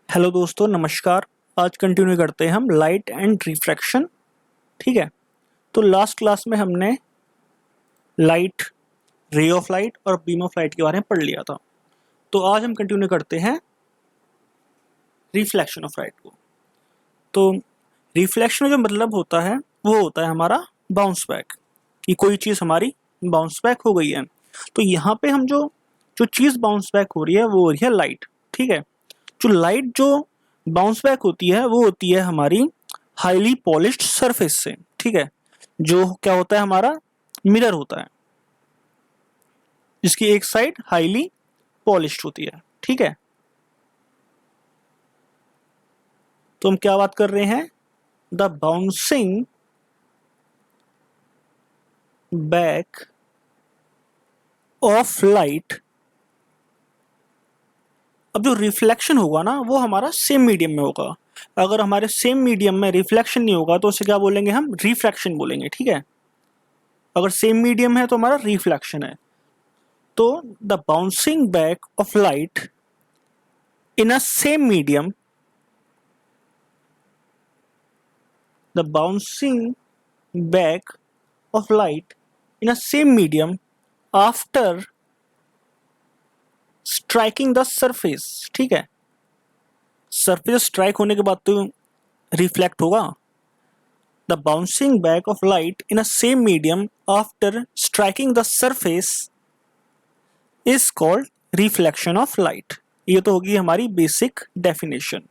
Hello दोस्तों, नमस्कार। आज कंटिन्यू करते हैं हम लाइट एंड रिफ्रैक्शन। ठीक है। तो लास्ट क्लास में हमने लाइट, रे ऑफ लाइट और बीम ऑफ लाइट के बारे में पढ़ लिया था। तो आज हम कंटिन्यू करते हैं रिफ्लेक्शन ऑफ लाइट को। तो रिफ्लेक्शन का जो मतलब होता है वो होता है हमारा बाउंस बैक, कि कोई चीज़ हमारी बाउंस बैक हो गई है। तो यहाँ पे हम जो जो चीज़ बाउंस बैक हो रही है वो हो रही है लाइट। ठीक है। जो लाइट जो बाउंस बैक होती है वो होती है हमारी हाईली पॉलिश्ड सरफेस से। ठीक है। जो क्या होता है, हमारा मिरर होता है जिसकी एक साइड हाईली पॉलिश्ड होती है। ठीक है। तो हम क्या बात कर रहे हैं, the bouncing back of light. अब जो रिफ्लेक्शन होगा ना वो हमारा सेम मीडियम में होगा। अगर हमारे सेम मीडियम में रिफ्लेक्शन नहीं होगा तो उसे क्या बोलेंगे, हम रिफ्रैक्शन बोलेंगे। ठीक है। अगर सेम मीडियम है तो हमारा रिफ्लेक्शन है। तो the bouncing back of light in a same medium, the bouncing back of light in a same medium after striking the surface. ठीक है। सरफेस स्ट्राइक होने के बाद तो रिफ्लेक्ट होगा। The bouncing back of light in a same medium after striking the surface is called reflection of light. ये तो होगी हमारी basic definition,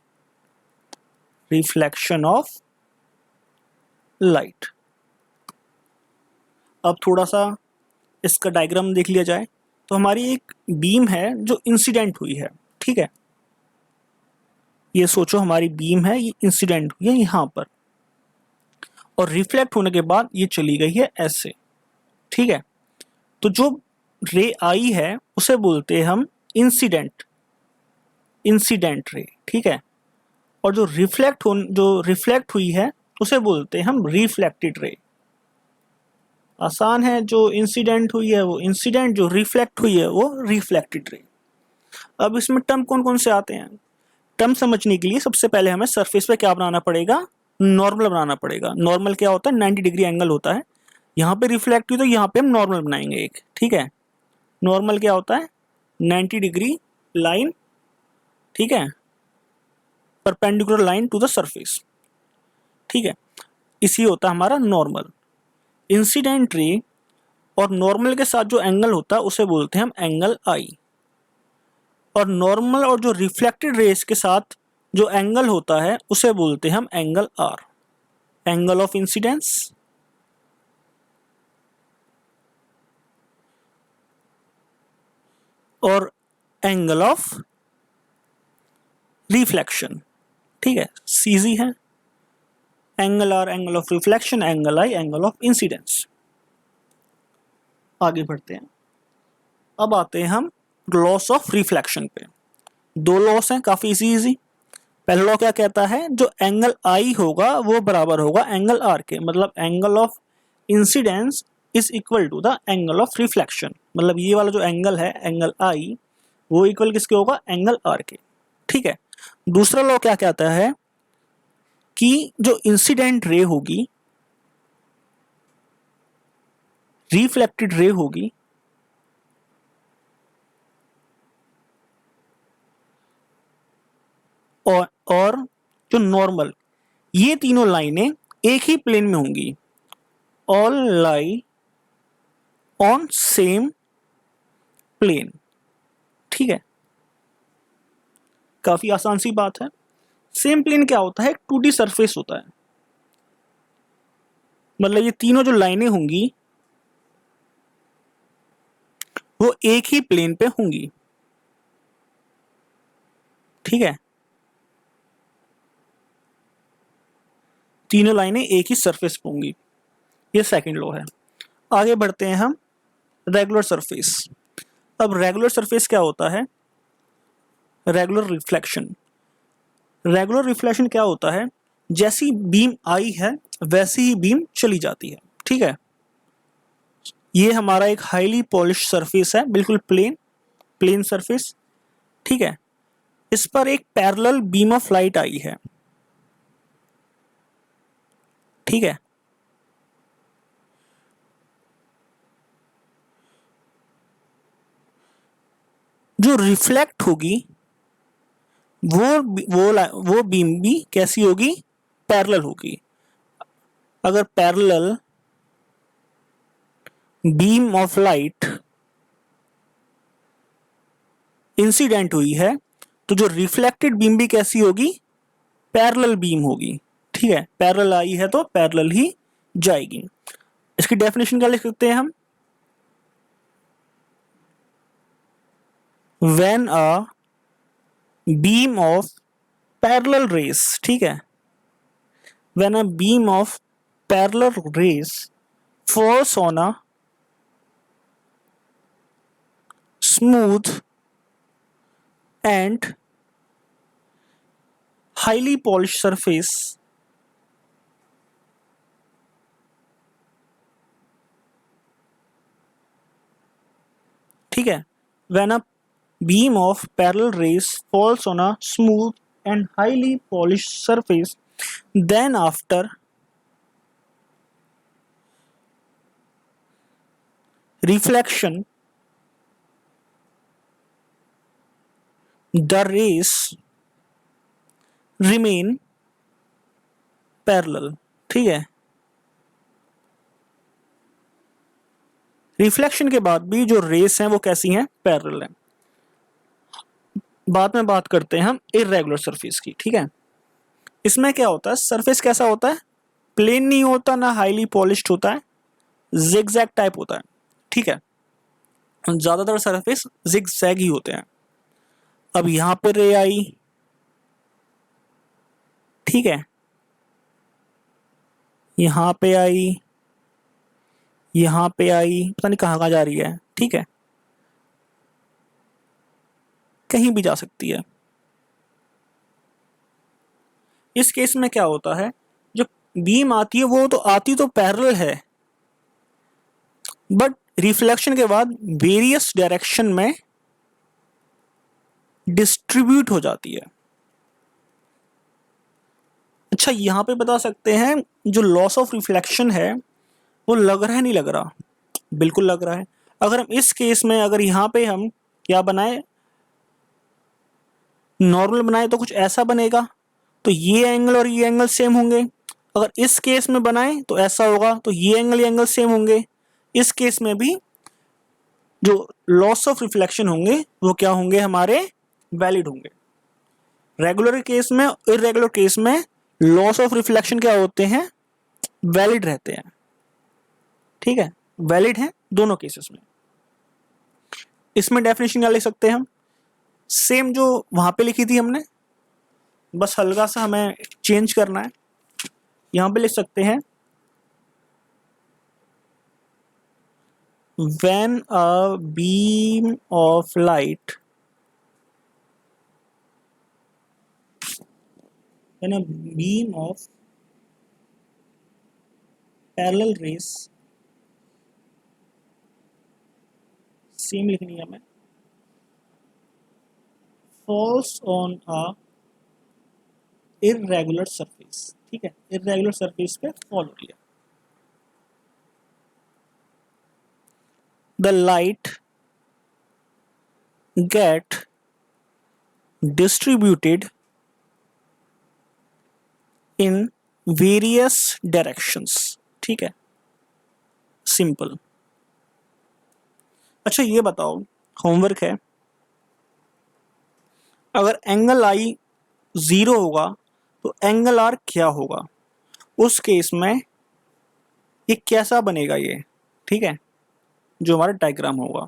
reflection of light. अब थोड़ा सा इसका डायग्राम देख लिया जाए तो हमारी एक बीम है जो इंसिडेंट हुई है। ठीक है। ये सोचो हमारी बीम है, ये इंसिडेंट हुई है यहाँ पर और रिफ्लेक्ट होने के बाद ये चली गई है ऐसे। ठीक है। तो जो रे आई है उसे बोलते हैं हम इंसिडेंट इंसिडेंट रे। ठीक है। और जो रिफ्लेक्ट हुई है उसे बोलते हैं हम रिफ्लेक्टेड रे। आसान है, जो इंसिडेंट हुई है वो इंसिडेंट, जो रिफ्लेक्ट हुई है वो रिफ्लेक्टेड रे। अब इसमें टर्म कौन कौन से आते हैं, टर्म समझने के लिए सबसे पहले हमें सरफेस पे क्या बनाना पड़ेगा, नॉर्मल बनाना पड़ेगा। नॉर्मल क्या होता है, 90 डिग्री एंगल होता है। यहाँ पे रिफ्लेक्ट हुई तो यहाँ पे हम नॉर्मल बनाएंगे एक। ठीक है। नॉर्मल क्या होता है, 90 डिग्री लाइन। ठीक है। Perpendicular line to the surface. ठीक है। इसी होता है हमारा नॉर्मल। इंसिडेंट रे और नॉर्मल के साथ जो एंगल होता है उसे बोलते हैं हम एंगल आई। और नॉर्मल और जो रिफ्लेक्टेड रेस के साथ जो एंगल होता है उसे बोलते हैं हम angle r, angle of incidence और एंगल ऑफ रिफ्लेक्शन। ठीक है। सीजी है, angle r angle of reflection, angle i angle of incidence. आगे बढ़ते हैं। अब आते हैं हम लॉस ऑफ रिफ्लेक्शन पे। दो लॉस हैं, काफी इजी। पहला लॉ क्या कहता है, जो एंगल आई होगा वो बराबर होगा एंगल आर के। मतलब angle of incidence is equal to the angle of reflection. मतलब ये वाला जो एंगल है एंगल आई वो इक्वल किसके होगा, एंगल आर के। ठीक है। दूसरा लॉ क्या कहता है कि जो इंसिडेंट रे होगी, रिफ्लेक्टेड रे होगी, और जो नॉर्मल, ये तीनों लाइनें एक ही प्लेन में होंगी। All lie on same plane. ठीक है। काफी आसान सी बात है। सेम प्लेन क्या होता है, 2D सरफेस होता है। मतलब ये तीनों जो लाइनें होंगी वो एक ही प्लेन पे होंगी। ठीक है। तीनों लाइनें एक ही सरफेस पे होंगी। ये सेकंड लॉ है। आगे बढ़ते हैं हम रेगुलर सरफेस। अब रेगुलर सरफेस क्या होता है, रेगुलर रिफ्लेक्शन। रेगुलर रिफ्लेक्शन क्या होता है, जैसी बीम आई है वैसी ही बीम चली जाती है। ठीक है। ये हमारा एक हाईली पॉलिश सरफेस है, बिल्कुल प्लेन सरफेस। ठीक है। इस पर एक पैरेलल बीम ऑफ लाइट आई है, ठीक है। जो रिफ्लेक्ट होगी वो बीम भी कैसी होगी, पैरेलल होगी। अगर parallel beam of light incident हुई है तो जो रिफ्लेक्टेड बीम भी कैसी होगी, पैरेलल बीम होगी, ठीक है। पैरेलल आई है तो पैरेलल ही जाएगी। इसकी डेफिनेशन क्या लिख सकते हैं हम, when a beam of parallel rays, ठीक है, when a beam of parallel rays falls on a smooth and highly polished surface, ठीक है, when a beam of parallel rays falls on a smooth and highly polished surface, then after reflection the rays remain parallel, ठीक है। Reflection के बाद भी जो race हैं वो कैसी हैं, पैरेलल हैं। बाद में बात करते हैं हम इर्रेगुलर सरफेस की, ठीक है। इसमें क्या होता है, सरफेस कैसा होता है, प्लेन नहीं होता ना हाईली पॉलिश्ड होता है, जिगजैग टाइप होता है, ठीक है। ज्यादातर सरफेस जिगजैग ही होते हैं। अब यहां पे रे आई, ठीक है, यहां पे आई, यहां पे आई, पता नहीं कहां कहां जा रही है, ठीक है, कहीं भी जा सकती है। इस केस में क्या होता है, जो बीम आती है वो तो आती तो पैरेलल है, बट रिफ्लेक्शन के बाद वेरियस डायरेक्शन में डिस्ट्रीब्यूट हो जाती है। अच्छा, यहां पे बता सकते हैं जो लॉस ऑफ रिफ्लेक्शन है वो लग रहा है नहीं लग रहा, बिल्कुल लग रहा है। अगर हम इस केस में अगर यहां पे हम क्या बनाए, नॉर्मल बनाए तो कुछ ऐसा बनेगा, तो ये एंगल और ये एंगल सेम होंगे। अगर इस केस में बनाए तो ऐसा होगा, तो ये एंगल सेम होंगे। इस केस में भी जो लॉस ऑफ रिफ्लेक्शन होंगे वो क्या होंगे, हमारे वैलिड होंगे। रेगुलर केस में, इरेगुलर केस में लॉस ऑफ रिफ्लेक्शन क्या होते हैं, वैलिड रहते हैं, ठीक है, वैलिड है दोनों केसेस में। इसमें डेफिनेशन क्या लिख सकते हैं हम, सेम जो वहां पे लिखी थी हमने, बस हल्का सा हमें चेंज करना है। यहां पे लिख सकते हैं when a beam of light, when a beam of parallel rays, same लिखनी है हमें, falls on a irregular surface, ठीक है, irregular surface पे फॉल हो रही है, the light get distributed in various directions, ठीक है, सिंपल। अच्छा ये बताओ, होमवर्क है, अगर एंगल आई 0 होगा तो एंगल आर क्या होगा, उस केस में ये कैसा बनेगा ये, ठीक है, जो हमारा डायग्राम होगा।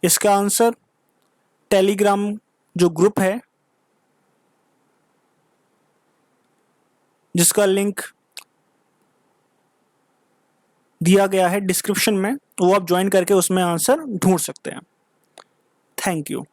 इसका आंसर टेलीग्राम जो ग्रुप है जिसका लिंक दिया गया है डिस्क्रिप्शन में, वो आप ज्वाइन करके उसमें आंसर ढूंढ सकते हैं। Thank you.